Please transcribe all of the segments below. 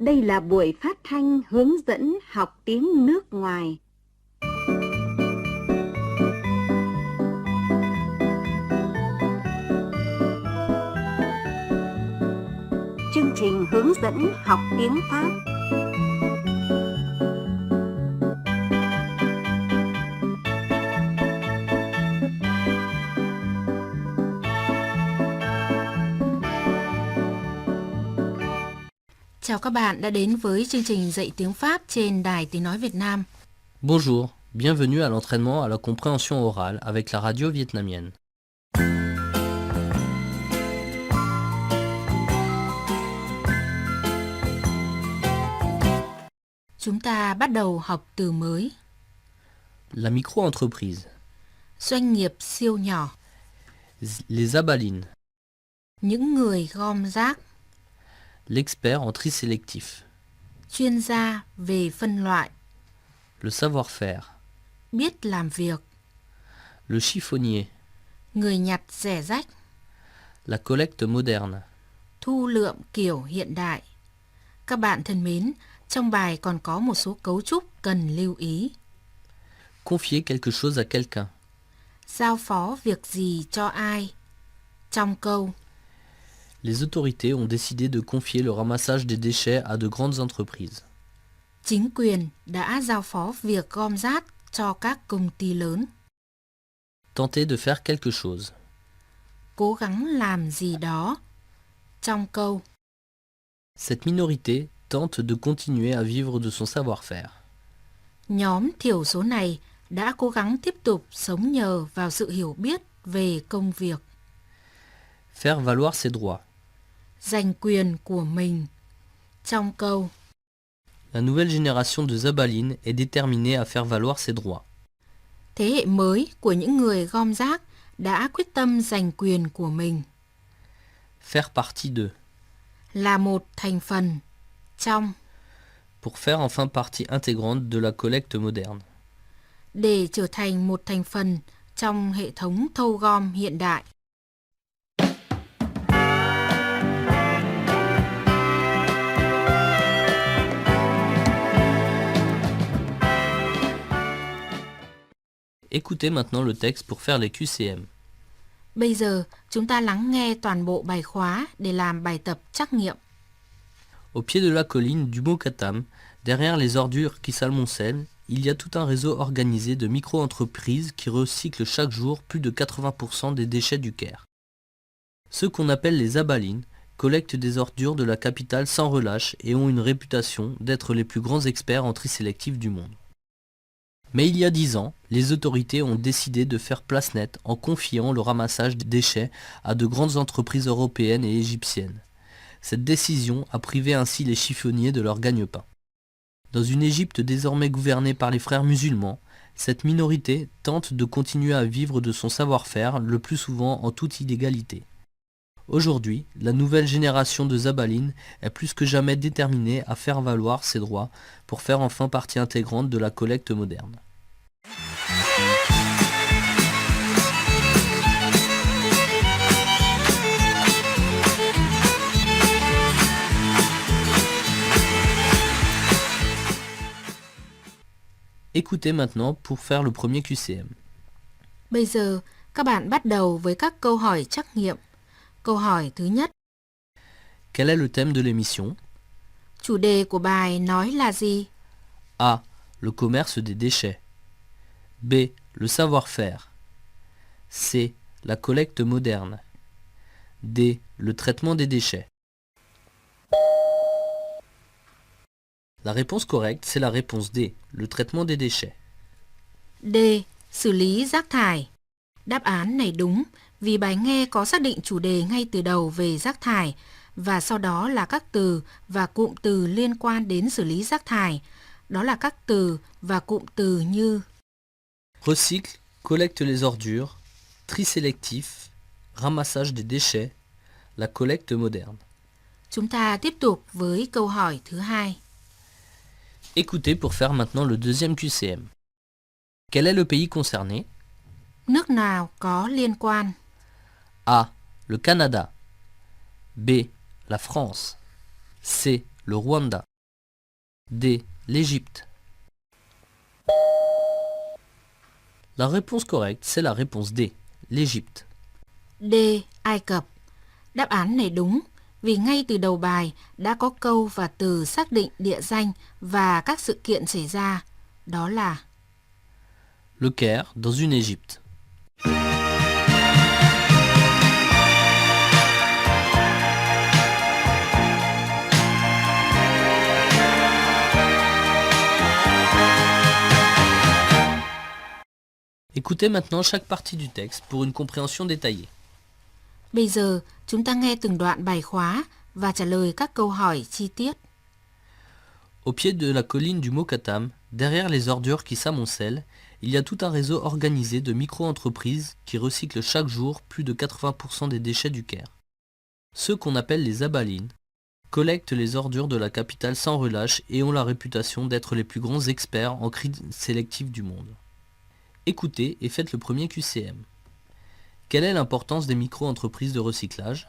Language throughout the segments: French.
Đây là buổi phát thanh hướng dẫn học tiếng nước ngoài. Chương trình hướng dẫn học tiếng Pháp. Chào các bạn đã đến với chương trình dạy tiếng Pháp trên Đài Tiếng Nói Việt Nam. Bonjour, bienvenue à l'entraînement à la compréhension orale avec la radio vietnamienne. Chúng ta bắt đầu học từ mới. La micro-entreprise, Doanh nghiệp siêu nhỏ, les abalines, những người gom rác, l'expert en tri sélectif, chuyên gia về phân loại, le savoir-faire, biết làm việc, le chiffonnier, người nhặt rẻ rách, la collecte moderne. thu lượm kiểu hiện đại. Các bạn thân mến, trong bài còn có một số cấu trúc cần lưu ý. Confier quelque chose à quelqu'un. Giao phó việc gì cho ai? Trong câu, Les autorités ont décidé de confier le ramassage des déchets à de grandes entreprises. chính quyền đã giao phó việc gom rác cho các công ty lớn. Tenter de faire quelque chose. Cố gắng làm gì đó. Trong câu, Cette minorité tente de continuer à vivre de son savoir-faire. nhóm thiểu số này đã cố gắng tiếp tục sống nhờ vào sự hiểu biết về công việc, Faire valoir ses droits. giành quyền của mình. Trong câu, La nouvelle génération de Zabalines est déterminée à faire valoir ses droits. thế hệ mới của những người gom rác đã quyết tâm giành quyền của mình, Faire partie de. là một thành phần. Trong, Pour faire enfin partie intégrante de la collecte moderne. để trở thành một thành phần trong hệ thống thâu gom hiện đại. Écoutez maintenant le texte pour faire les QCM. Bây giờ, chúng ta lắng nghe toàn bộ bài khóa để làm bài tập trắc nghiệm. Au pied de la colline du Mokatam, derrière les ordures qui s'amoncellent, il y a tout un réseau organisé de micro-entreprises qui recyclent chaque jour plus de 80% des déchets du Caire. Ceux qu'on appelle les abalines collectent des ordures de la capitale sans relâche et ont une réputation d'être les plus grands experts en tri sélectif du monde. Mais il y a 10 ans, les autorités ont décidé de faire place nette en confiant le ramassage des déchets à de grandes entreprises européennes et égyptiennes. Cette décision a privé ainsi les chiffonniers de leur gagne-pain. Dans une Égypte désormais gouvernée par les frères musulmans, cette minorité tente de continuer à vivre de son savoir-faire, le plus souvent en toute illégalité. Aujourd'hui, la nouvelle génération de Zabalines est plus que jamais déterminée à faire valoir ses droits pour faire enfin partie intégrante de la collecte moderne. Écoutez maintenant pour faire le premier QCM. Bây giờ, các bạn bắt đầu với các câu hỏi trắc nghiệm. Câu hỏi thứ nhất, Quel est le thème de l'émission? chủ đề của bài nói là gì? A. Le commerce des déchets. B. Le savoir-faire. C. La collecte moderne. D. Le traitement des déchets. La réponse correcte, c'est la réponse D. Le traitement des déchets. D. Xử lý rác thải. Đáp án này đúng vì bài nghe có xác định chủ đề ngay từ đầu về rác thải và sau đó là các từ và cụm từ liên quan đến xử lý rác thải. Đó là các từ và cụm từ như Recycle, collecte les ordures, tri sélectif, ramassage des déchets, la collecte moderne. Chúng ta tiếp tục với câu hỏi thứ hai. Écoutez pour faire maintenant le deuxième QCM. Quel est le pays concerné? Nước nào có liên quan? A. Le Canada. B. La France. C. Le Rwanda. D. L'Égypte. La réponse correcte, c'est la réponse D. L'Égypte. D. Ai Cập. Đáp án này đúng vì ngay từ đầu bài đã có câu và từ xác định địa danh và các sự kiện xảy ra. Đó là Le Caire, dans une Égypte. Écoutez maintenant chaque partie du texte pour une compréhension détaillée. Bây giờ chúng ta nghe từng đoạn bài khóa và trả lời các câu hỏi chi tiết. Au pied de la colline du Mokattam, derrière les ordures qui s'amoncellent, il y a tout un réseau organisé de micro-entreprises qui recyclent chaque jour plus de 80% des déchets du Caire. Ceux qu'on appelle les abalines collectent les ordures de la capitale sans relâche et ont la réputation d'être les plus grands experts en tri sélectif du monde. Écoutez et faites le premier QCM. Quelle est l'importance des micro-entreprises de recyclage?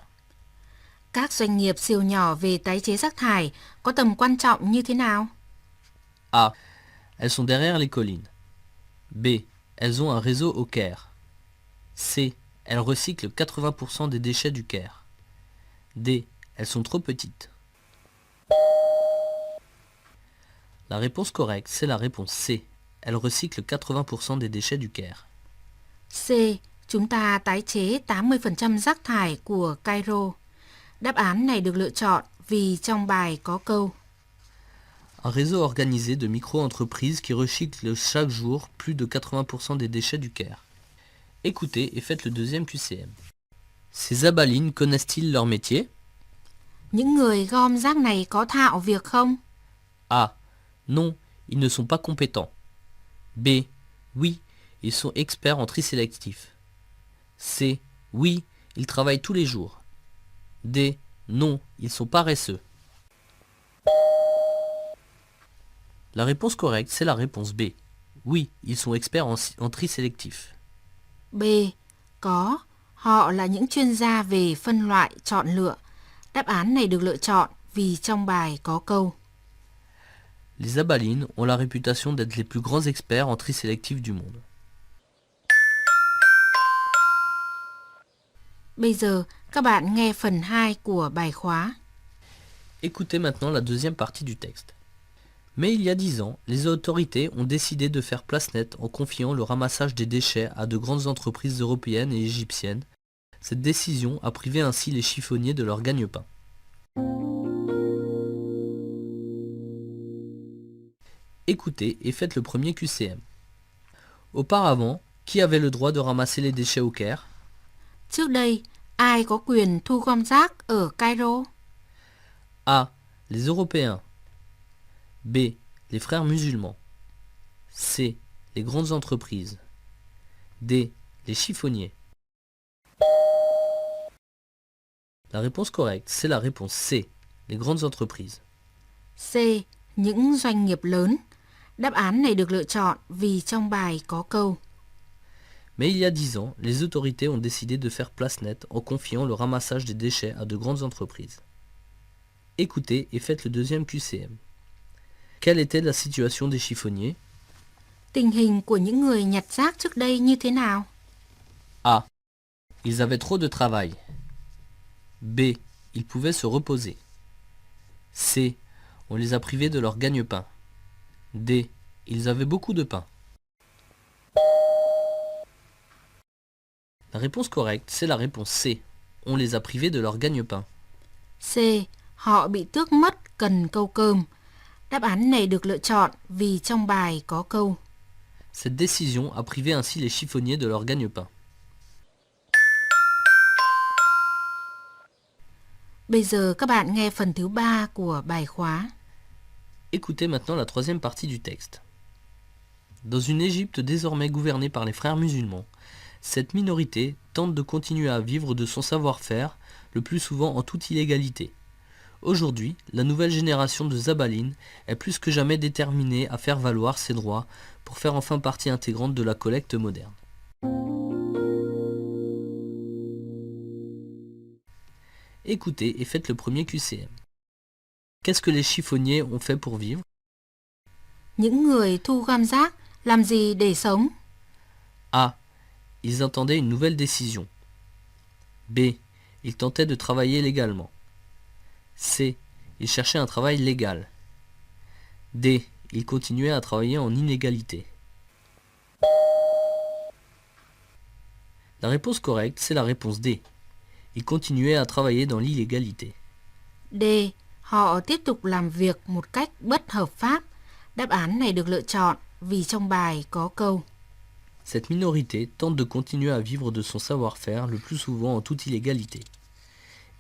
Các doanh nghiệp siêu nhỏ về tái chế rác thải có tầm quan trọng như thế nào? A. Elles sont derrière les collines. B. Elles ont un réseau au Caire. C. Elles recyclent 80% des déchets du Caire. D. Elles sont trop petites. La réponse correcte, c'est la réponse C. Elles recyclent 80% des déchets du Caire. C. Chúng ta tái chế 80% rác thải của Cairo. Đáp án này được lựa chọn vì trong bài có câu Un réseau organisé de micro-entreprises qui recyclent chaque jour plus de 80% des déchets du Caire. Écoutez et faites le deuxième QCM. Ces abalines connaissent-ils leur métier? Những người gom rác này có thạo việc không? A. Non, ils ne sont pas compétents. B. Oui, ils sont experts en tri sélectif. C. Oui, ils travaillent tous les jours. D. Non, ils sont paresseux. La réponse correcte, c'est la réponse B. Oui, ils sont experts en tri sélectif. B. Có. Họ là những chuyên gia về phân loại chọn lựa. Đáp án này được lựa chọn vì trong bài có câu Les abalines ont la réputation d'être les plus grands experts en tri sélectif du monde. Bây giờ các bạn nghe phần 2 của bài khóa. Écoutez maintenant la deuxième partie du texte. Mais il y a 10 ans, les autorités ont décidé de faire place nette en confiant le ramassage des déchets à de grandes entreprises européennes et égyptiennes. Cette décision a privé ainsi les chiffonniers de leur gagne-pain. Écoutez et faites le premier QCM. Auparavant, qui avait le droit de ramasser les déchets au Caire? Trước đây, ai có quyền thu gom rác ở Cairo? A. Les Européens. B. Les frères musulmans. C. Les grandes entreprises. D. Les chiffonniers. La réponse correcte, c'est la réponse C. Les grandes entreprises. C. Những doanh nghiệp lớn. Đáp án này được lựa chọn vì trong bài có câu Mais il y a 10 ans, les autorités ont décidé de faire place nette en confiant le ramassage des déchets à de grandes entreprises. Écoutez et faites le deuxième QCM. Quelle était la situation des chiffonniers? Tình hình của những người nhặt rác trước đây như thế nào? A. Ils avaient trop de travail. B. Ils pouvaient se reposer. C. On les a privés de leur gagne-pain. D. Ils avaient beaucoup de pain. La réponse correcte, c'est la réponse C. On les a privés de leur gagne-pain. C. Họ bị tước mất cần câu cơm. Đáp án này được lựa chọn vì trong bài có câu Cette décision a privé ainsi les chiffonniers de leur gagne-pain. Bây giờ các bạn nghe phần thứ 3 của bài khóa. Écoutez maintenant la troisième partie du texte. Dans une Égypte désormais gouvernée par les frères musulmans, cette minorité tente de continuer à vivre de son savoir-faire, le plus souvent en toute illégalité. Aujourd'hui, la nouvelle génération de Zabalines est plus que jamais déterminée à faire valoir ses droits pour faire enfin partie intégrante de la collecte moderne. Écoutez et faites le premier QCM. Qu'est-ce que les chiffonniers ont fait pour vivre? Những người thu gom rác làm gì để sống? A. Ils attendaient une nouvelle décision. B. Ils tentaient de travailler légalement. C. Ils cherchaient un travail légal. D. Ils continuaient à travailler en illégalité. La réponse correcte, c'est la réponse D. Ils continuaient à travailler dans l'illégalité. D. Họ tiếp tục làm việc một cách bất hợp pháp. Đáp án này được lựa chọn vì trong bài có câu Cette minorité tente de continuer à vivre de son savoir-faire, le plus souvent en toute illégalité.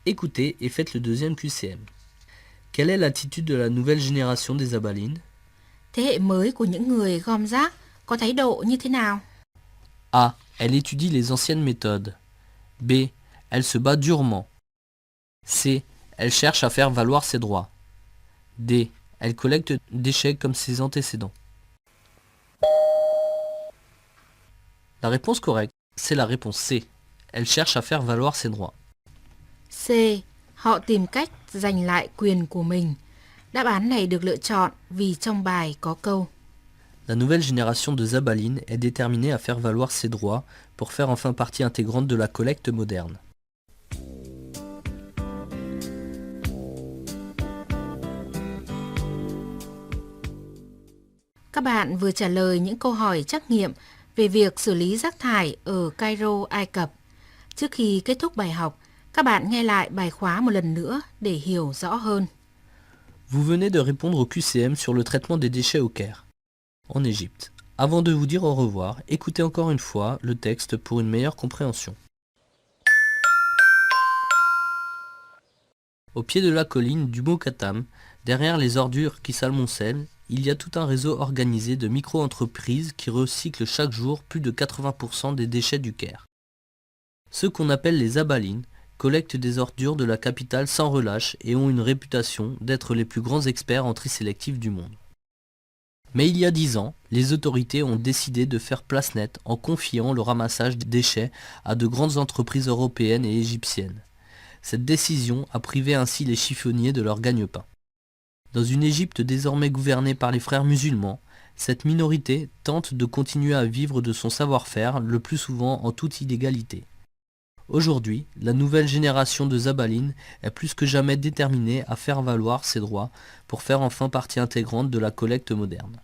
Écoutez et faites le deuxième QCM. Quelle est l'attitude de la nouvelle génération des abalines? thế hệ mới của những người gom rác có thái độ như thế nào? A. Elle étudie les anciennes méthodes. B. Elle se bat durement. C. Elle cherche à faire valoir ses droits. D. Elle collecte déchets comme ses antécédents. La réponse correcte, c'est la réponse C. Elle cherche à faire valoir ses droits. C. Họ tìm cách giành lại quyền của mình. Đáp án này được lựa chọn vì trong bài có câu La nouvelle génération de Zabalines est déterminée à faire valoir ses droits pour faire enfin partie intégrante de la collecte moderne. Các bạn vừa trả lời những câu hỏi trắc nghiệm về việc xử lý rác thải ở Cairo, Ai Cập. Trước khi kết thúc bài học, các bạn nghe lại bài khóa một lần nữa để hiểu rõ hơn. Vous venez de répondre au QCM sur le traitement des déchets au Caire, en Égypte. Avant de vous dire au revoir, écoutez encore une fois le texte pour une meilleure compréhension. Au pied de la colline du Mokattam, derrière les ordures qui s'amoncellent, il y a tout un réseau organisé de micro-entreprises qui recyclent chaque jour plus de 80% des déchets du Caire. Ceux qu'on appelle les abalines collectent des ordures de la capitale sans relâche et ont une réputation d'être les plus grands experts en tri sélectif du monde. Mais il y a 10 ans, les autorités ont décidé de faire place nette en confiant le ramassage des déchets à de grandes entreprises européennes et égyptiennes. Cette décision a privé ainsi les chiffonniers de leur gagne-pain. Dans une Égypte désormais gouvernée par les frères musulmans, cette minorité tente de continuer à vivre de son savoir-faire, le plus souvent en toute illégalité. Aujourd'hui, la nouvelle génération de Zabalines est plus que jamais déterminée à faire valoir ses droits pour faire enfin partie intégrante de la collecte moderne.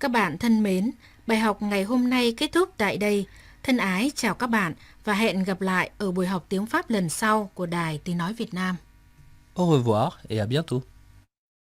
Các bạn thân mến, bài học ngày hôm nay kết thúc tại đây. Thân ái chào các bạn và hẹn gặp lại ở buổi học tiếng Pháp lần sau của Đài Tiếng Nói Việt Nam. Au revoir et à bientôt.